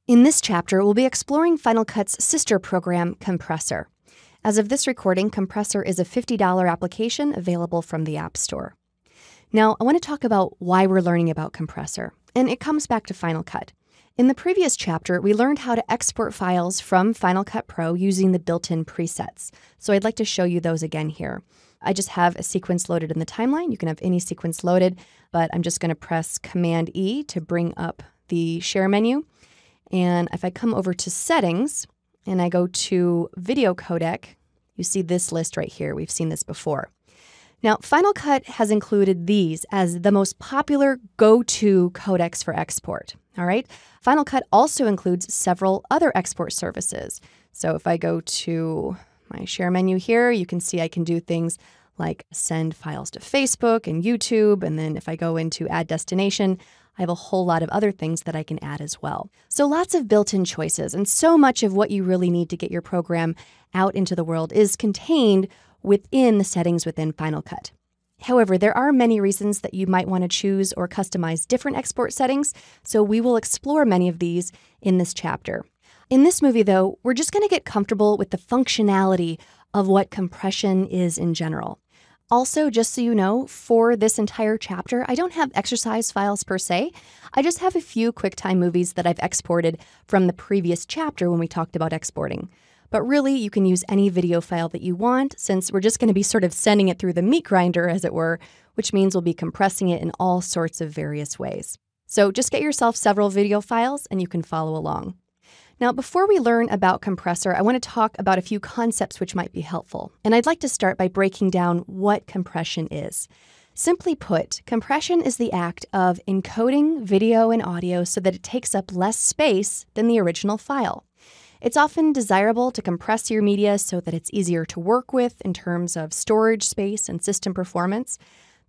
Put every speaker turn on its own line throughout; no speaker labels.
In this chapter, we'll be exploring Final Cut's sister program, Compressor. As of this recording, Compressor is a $50 application available from the App Store. Now, I want to talk about why we're learning about Compressor, and it comes back to Final Cut. In the previous chapter, we learned how to export files from Final Cut Pro using the built-in presets, so I'd like to show you those again here. I just have a sequence loaded in the timeline. You can have any sequence loaded, but I'm just going to press Command-E to bring up the share menu. And if I come over to Settings and I go to Video Codec, you see this list right here. We've seen this before. Now, Final Cut has included these as the most popular go-to codecs for export. All right. Final Cut also includes several other export services. So if I go to my share menu here, you can see I can do things like send files to Facebook and YouTube. And then if I go into Add Destination, I have a whole lot of other things that I can add as well. So lots of built-in choices, and so much of what you really need to get your program out into the world is contained within the settings within Final Cut. However, there are many reasons that you might want to choose or customize different export settings, so we will explore many of these in this chapter. In this movie, though, we're just going to get comfortable with the functionality of what compression is in general. Also, just so you know, for this entire chapter, I don't have exercise files per se. I just have a few QuickTime movies that I've exported from the previous chapter when we talked about exporting. But really, you can use any video file that you want, since we're just going to be sort of sending it through the meat grinder, as it were, which means we'll be compressing it in all sorts of various ways. So just get yourself several video files and you can follow along. Now, before we learn about Compressor, I want to talk about a few concepts which might be helpful. And I'd like to start by breaking down what compression is. Simply put, compression is the act of encoding video and audio so that it takes up less space than the original file. It's often desirable to compress your media so that it's easier to work with in terms of storage space and system performance.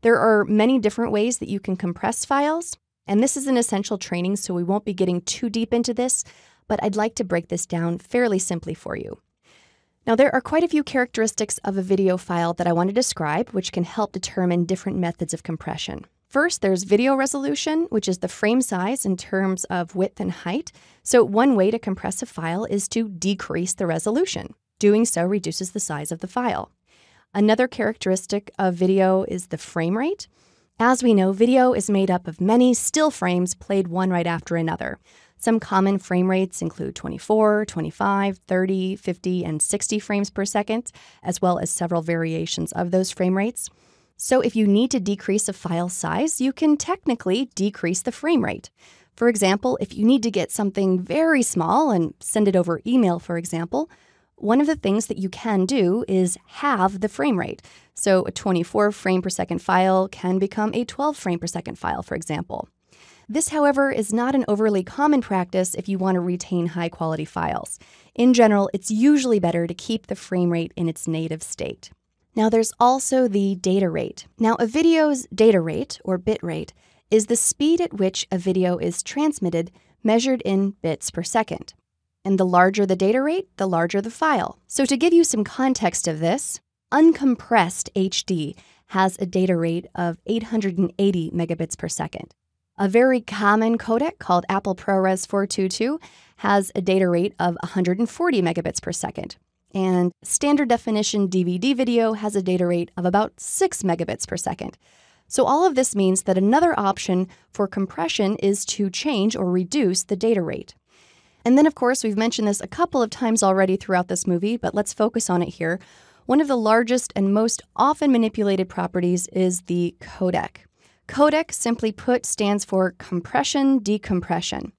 There are many different ways that you can compress files, and this is an essential training, so we won't be getting too deep into this, but I'd like to break this down fairly simply for you. Now, there are quite a few characteristics of a video file that I want to describe, which can help determine different methods of compression. First, there's video resolution, which is the frame size in terms of width and height. So one way to compress a file is to decrease the resolution. Doing so reduces the size of the file. Another characteristic of video is the frame rate. As we know, video is made up of many still frames played one right after another. Some common frame rates include 24, 25, 30, 50, and 60 frames per second, as well as several variations of those frame rates. So if you need to decrease a file size, you can technically decrease the frame rate. For example, if you need to get something very small and send it over email, for example, one of the things that you can do is halve the frame rate. So a 24 frame per second file can become a 12 frame per second file, for example. This, however, is not an overly common practice if you want to retain high-quality files. In general, it's usually better to keep the frame rate in its native state. Now, there's also the data rate. Now, a video's data rate, or bit rate, is the speed at which a video is transmitted, measured in bits per second. And the larger the data rate, the larger the file. So to give you some context of this, uncompressed HD has a data rate of 880 megabits per second. A very common codec called Apple ProRes 422 has a data rate of 140 megabits per second. And standard definition DVD video has a data rate of about 6 megabits per second. So all of this means that another option for compression is to change or reduce the data rate. And then, of course, we've mentioned this a couple of times already throughout this movie, but let's focus on it here. One of the largest and most often manipulated properties is the codec. Codec, simply put, stands for compression decompression.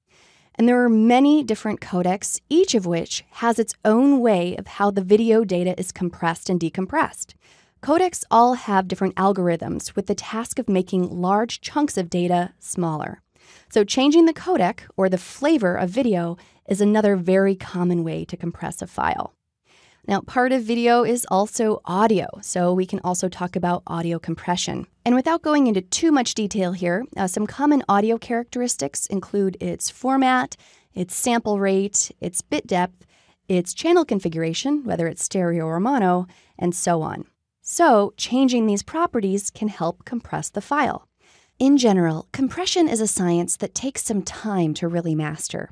And there are many different codecs, each of which has its own way of how the video data is compressed and decompressed. Codecs all have different algorithms with the task of making large chunks of data smaller. So changing the codec, or the flavor of video, is another very common way to compress a file. Now, part of video is also audio, so we can also talk about audio compression. And without going into too much detail here, some common audio characteristics include its format, its sample rate, its bit depth, its channel configuration, whether it's stereo or mono, and so on. So, changing these properties can help compress the file. In general, compression is a science that takes some time to really master.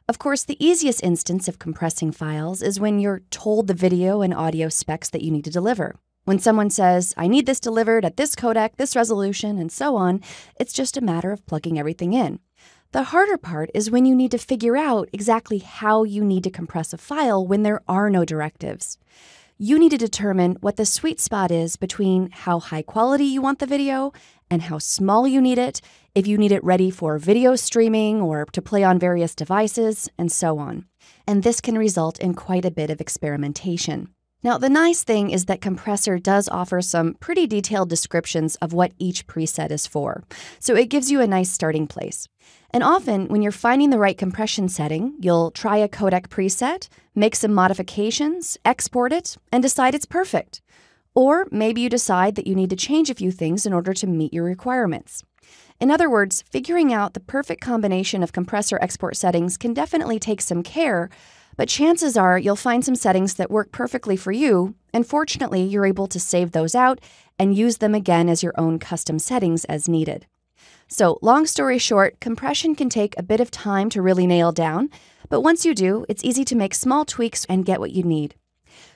Of course, the easiest instance of compressing files is when you're told the video and audio specs that you need to deliver. When someone says, I need this delivered at this codec, this resolution, and so on, it's just a matter of plugging everything in. The harder part is when you need to figure out exactly how you need to compress a file when there are no directives. You need to determine what the sweet spot is between how high quality you want the video and how small you need it, if you need it ready for video streaming or to play on various devices, and so on. And this can result in quite a bit of experimentation. Now, the nice thing is that Compressor does offer some pretty detailed descriptions of what each preset is for, so it gives you a nice starting place. And often, when you're finding the right compression setting, you'll try a codec preset, make some modifications, export it, and decide it's perfect. Or maybe you decide that you need to change a few things in order to meet your requirements. In other words, figuring out the perfect combination of compressor export settings can definitely take some care, but chances are you'll find some settings that work perfectly for you, and fortunately, you're able to save those out and use them again as your own custom settings as needed. So, long story short, compression can take a bit of time to really nail down, but once you do, it's easy to make small tweaks and get what you need.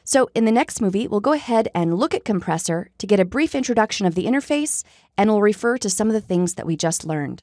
So, in the next movie, we'll go ahead and look at Compressor to get a brief introduction of the interface, and we'll refer to some of the things that we just learned.